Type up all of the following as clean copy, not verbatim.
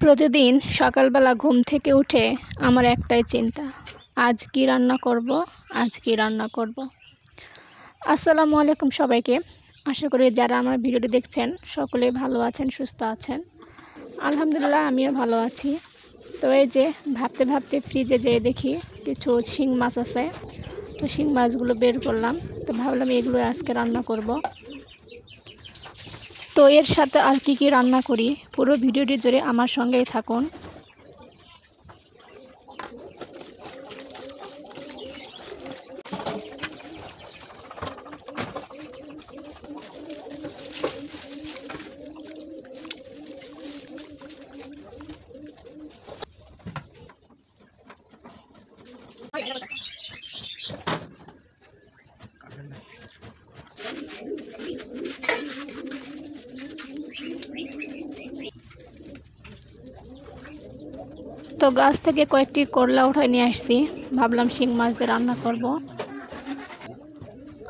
প্রতিদিন সকালবেলা ঘুম থেকে উঠে আমার একটাই চিন্তা, আজ কি রান্না করব। আসসালামু আলাইকুম সবাইকে। আশা করি যারা আমার ভিডিওটি দেখছেন সকলেই ভালো আছেন, সুস্থ আছেন। আলহামদুলিল্লাহ আমিও ভালো আছি। তো এই যে ভাবতে ভাবতে ফ্রিজে যেয়ে দেখি কিছু শিং মাছ আছে। তো শিং মাছগুলো বের করলাম, তো ভাবলাম এগুলো আজকে রান্না করব। তো এর সাথে আর কি রান্না করি পুরো ভিডিওটি জুড়ে আমার সঙ্গেই থাকুন। তো গাছ থেকে কয়েকটি করলা উঠায় নিয়ে আসছি, ভাবলাম শিং মাছ দিয়ে রান্না করব।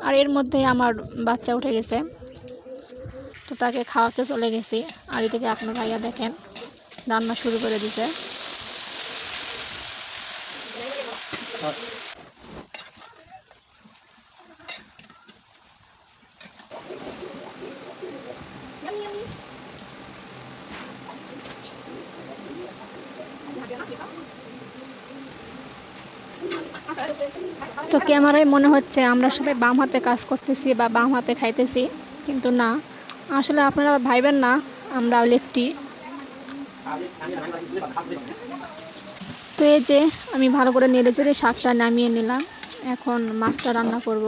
আর এর মধ্যে আমার বাচ্চা উঠে গেছে, তো তাকে খাওয়াতে চলে গেছি। আর এদিকে আপনার ভাইয়া দেখেন রান্না শুরু করে দিছে। তো ক্যামেরায় মনে হচ্ছে আমরা সবাই বাম হাতে কাজ করতেছি বা বাম হাতে খাইতেছি, কিন্তু না, আসলে আপনারা ভাইবেন না আমরা লেফটি। তো এই যে আমি ভালো করে নেড়ে চেড়ে শাকটা নামিয়ে নিলাম, এখন মাছটা রান্না করব।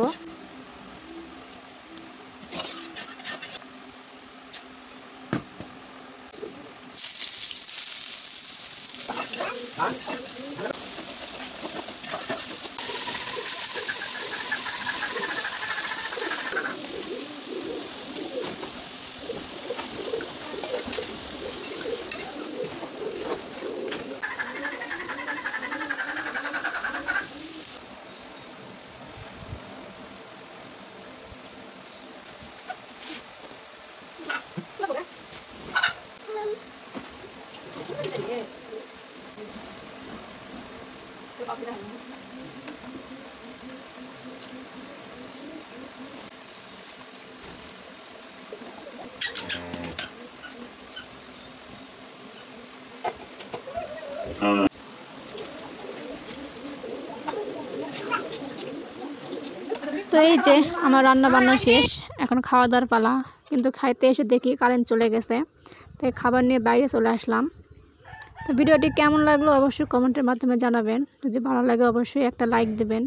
তো এই যে আমার রান্না বান্না শেষ, এখন খাওয়া দাওয়ার পালা। কিন্তু খাইতে এসে দেখি কারেন্ট চলে গেছে, তাই খাবার নিয়ে বাইরে চলে আসলাম। তো ভিডিওটি কেমন লাগলো অবশ্যই কমেন্টের মাধ্যমে জানাবেন। যদি ভালো লাগে অবশ্যই একটা লাইক দেবেন,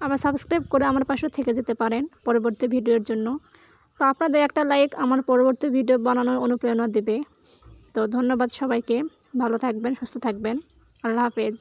আবার সাবস্ক্রাইব করে আমার পাশে থেকে যেতে পারেন পরবর্তী ভিডিওর জন্য। তো আপনাদের একটা লাইক আমার পরবর্তী ভিডিও বানানোর অনুপ্রেরণা দেবে। তো ধন্যবাদ সবাইকে, ভালো থাকবেন, সুস্থ থাকবেন, আল্লাহ হাফেজ।